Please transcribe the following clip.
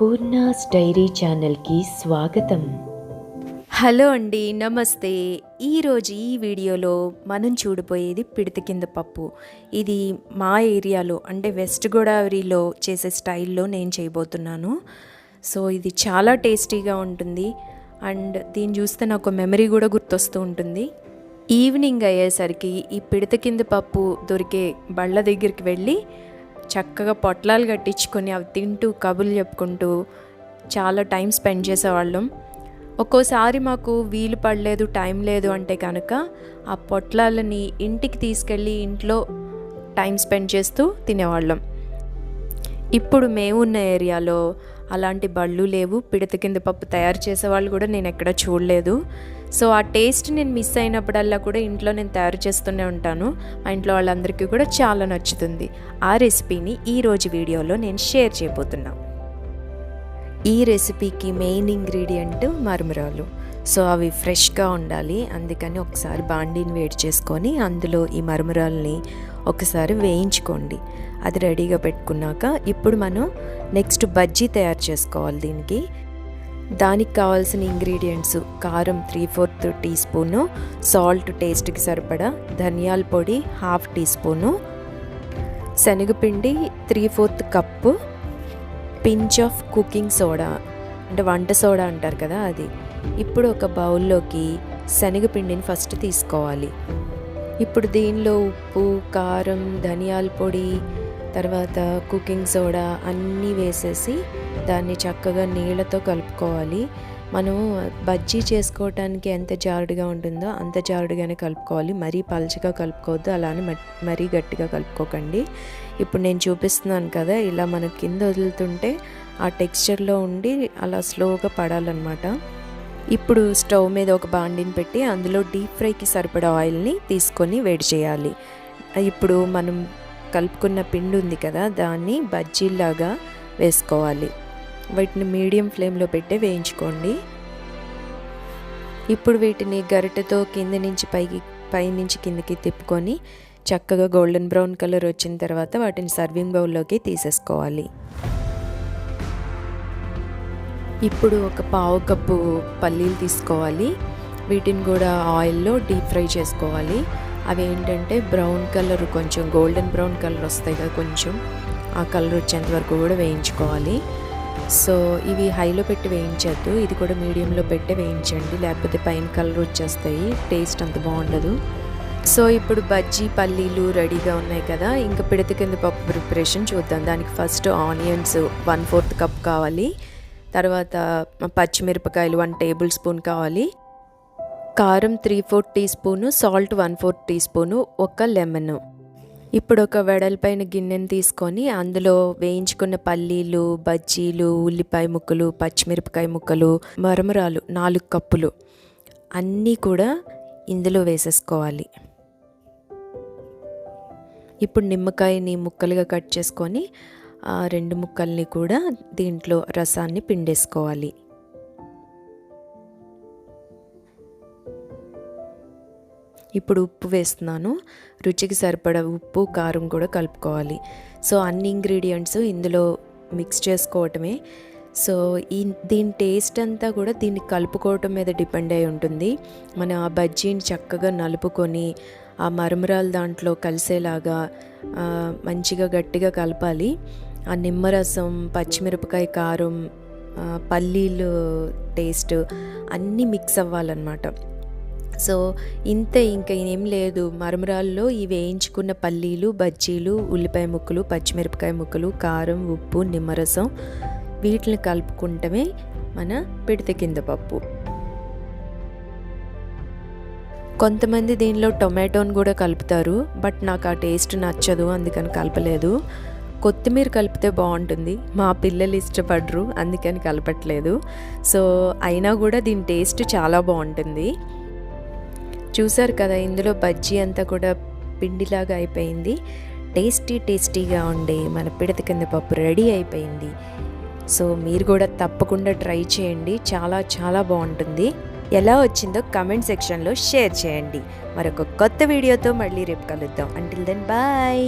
Poorna's dairy ఛానల్కి స్వాగతం. Hello అండి, నమస్తే. ఈరోజు ఈ వీడియోలో మనం చూడబోయేది పిడత కింద పప్పు. ఇది మా ఏరియాలో అంటే వెస్ట్ గోదావరిలో చేసే స్టైల్లో నేను చేయబోతున్నాను. సో ఇది చాలా టేస్టీగా ఉంటుంది అండ్ దీన్ని చూస్తే నాకు మెమరీ కూడా గుర్తొస్తూ ఉంటుంది. ఈవినింగ్ అయ్యేసరికి ఈ పిడత కింద పప్పు దొరికే బళ్ళ దగ్గరికి వెళ్ళి చక్కగా పొట్లాలు కట్టించుకొని అవి తింటూ కబుర్లు చెప్పుకుంటూ చాలా టైం స్పెండ్ చేసేవాళ్ళం. ఒక్కోసారి మాకు వీలు పడలేదు, టైం లేదు అంటే కనుక ఆ పొట్లాలని ఇంటికి తీసుకెళ్ళి ఇంట్లో టైం స్పెండ్ చేస్తూ తినేవాళ్ళం. ఇప్పుడు మేము ఉన్న ఏరియాలో అలాంటి బళ్ళు లేవు. పిడత కింద పప్పు తయారు చేసేవాళ్ళు కూడా నేను ఎక్కడ చూడలేదు. సో ఆ టేస్ట్ నేను మిస్ అయినప్పుడల్లా కూడా ఇంట్లో నేను తయారు చేస్తూనే ఉంటాను. మా ఇంట్లో వాళ్ళందరికీ కూడా చాలా నచ్చుతుంది. ఆ రెసిపీని ఈరోజు వీడియోలో నేను షేర్ చేయబోతున్నాను. ఈ రెసిపీకి మెయిన్ ఇంగ్రీడియంట్ మరమరాలు. సో అవి ఫ్రెష్గా ఉండాలి. అందుకని ఒకసారి బాండీని వేడి చేసుకొని అందులో ఈ మరమరాలని ఒకసారి వేయించుకోండి. అది రెడీగా పెట్టుకున్నాక ఇప్పుడు మనం నెక్స్ట్ బజ్జీ తయారు చేసుకోవాలి. దానికి కావాల్సిన ఇంగ్రీడియంట్స్: కారం 3/4 టీ స్పూను, సాల్ట్ టేస్ట్కి సరిపడా, ధనియాల పొడి 1/2 టీ స్పూను, శనగపిండి 3/4 cup, pinch of cooking soda అంటే వంట సోడా అంటారు కదా అది. ఇప్పుడు ఒక బౌల్లోకి శనగపిండిని ఫస్ట్ తీసుకోవాలి. ఇప్పుడు దీనిలో ఉప్పు, కారం, ధనియాల పొడి, తర్వాత కుకింగ్ సోడా అన్నీ వేసేసి దాన్ని చక్కగా నీళ్ళతో కలుపుకోవాలి. మనం బజ్జీ చేసుకోవటానికి ఎంత జారుడుగా ఉంటుందో అంత జారుడుగానే కలుపుకోవాలి. మరీ పలచగా కలుపుకోవద్దు, అలానే మరీ గట్టిగా కలుపుకోకండి. ఇప్పుడు నేను చూపిస్తున్నాను కదా, ఇలా మన కింద వదులుతుంటే ఆ టెక్స్చర్లో ఉండి అలా స్లోగా పడాలన్నమాట. ఇప్పుడు స్టవ్ మీద ఒక బాండిని పెట్టి అందులో డీప్ ఫ్రైకి సరిపడా ఆయిల్ని తీసుకొని వేడి చేయాలి. ఇప్పుడు మనం కలుపుకున్న పిండి ఉంది కదా, దాన్ని బజ్జీలాగా వేసుకోవాలి. వీటిని మీడియం ఫ్లేమ్లో పెట్టి వేయించుకోండి. ఇప్పుడు వీటిని గరిటెతో కింద నుంచి పై నుంచి కిందకి తిప్పుకొని చక్కగా గోల్డెన్ బ్రౌన్ కలర్ వచ్చిన తర్వాత వాటిని సర్వింగ్ బౌల్లోకి తీసేసుకోవాలి. ఇప్పుడు ఒక 1/2 కప్పు పల్లీలు తీసుకోవాలి. వీటిని కూడా ఆయిల్లో డీప్ ఫ్రై చేసుకోవాలి. అవి ఏంటంటే బ్రౌన్ కలర్, కొంచెం గోల్డెన్ బ్రౌన్ కలర్ వస్తాయి కదా, కొంచెం ఆ కలర్ వచ్చేంత వరకు కూడా వేయించుకోవాలి. సో ఇవి హైలో పెట్టి వేయించద్దు, ఇది కూడా మీడియంలో పెట్టి వేయించండి, లేకపోతే పైన కలర్ వచ్చేస్తాయి, టేస్ట్ అంత బాగుండదు. సో ఇప్పుడు బజ్జీ పల్లీలు రెడీగా ఉన్నాయి కదా, ఇంకా పిడత కింద పప్పు ప్రిపరేషన్ చూద్దాం. దానికి ఫస్ట్ ఆనియన్స్ 1/4 కప్ కావాలి. తర్వాత పచ్చిమిరపకాయలు 1 టేబుల్ స్పూన్ కావాలి. కారం 3/4 tea spoon, salt 1/4 tea spoon, ఒక లెమన్. ఇప్పుడు ఒక వెడల్పైన గిన్నెని తీసుకొని అందులో వేయించుకున్న పల్లీలు, బజ్జీలు, ఉల్లిపాయ ముక్కలు, పచ్చిమిరపకాయ ముక్కలు, మరమరాలు 4 కప్పులు అన్నీ కూడా ఇందులో వేసేసుకోవాలి. ఇప్పుడు నిమ్మకాయని ముక్కలుగా కట్ చేసుకొని ఆ 2 ముక్కల్ని కూడా దీంట్లో రసాన్ని పిండేసుకోవాలి. ఇప్పుడు ఉప్పు వేస్తున్నాను. రుచికి సరిపడా ఉప్పు, కారం కూడా కలుపుకోవాలి. సో అన్ని ఇంగ్రీడియంట్స్ ఇందులో మిక్స్ చేసుకోవటమే. సో దీని టేస్ట్ అంతా కూడా దీన్ని కలుపుకోవటం మీద డిపెండ్ అయి ఉంటుంది. మనం ఆ బజ్జీని చక్కగా నలుపుకొని ఆ మరమరాలు దాంట్లో కలిసేలాగా మంచిగా గట్టిగా కలపాలి. ఆ నిమ్మరసం, పచ్చిమిరపకాయ కారం, పల్లీలు టేస్ట్ అన్నీ మిక్స్ అవ్వాలన్నమాట. సో ఇంతే, ఇంకా ఏం లేదు. మరమరాల్లో ఈ వేయించుకున్న పల్లీలు, బజ్జీలు, ఉల్లిపాయ ముక్కలు, పచ్చిమిరపకాయ ముక్కలు, కారం, ఉప్పు, నిమ్మరసం వీటిని కలుపుకుంటమే మన పిడత కింద పప్పు. కొంతమంది దీనిలో టొమాటోని కూడా కలుపుతారు, బట్ నాకు ఆ టేస్ట్ నచ్చదు, అందుకని కలపలేదు. కొత్తిమీర కలిపితే బాగుంటుంది, మా పిల్లలు ఇష్టపడరు, అందుకని కలపట్లేదు. సో అయినా కూడా దీని టేస్ట్ చాలా బాగుంటుంది. చూసారు కదా, ఇందులో బజ్జీ అంతా కూడా పిండిలాగా అయిపోయింది. టేస్టీగా ఉండే మన పిడత కింద పప్పు రెడీ అయిపోయింది. సో మీరు కూడా తప్పకుండా ట్రై చేయండి, చాలా చాలా బాగుంటుంది. ఎలా వచ్చిందో కమెంట్ సెక్షన్లో షేర్ చేయండి. మరొక కొత్త వీడియోతో మళ్ళీ రేపు కలుద్దాం. Until then bye.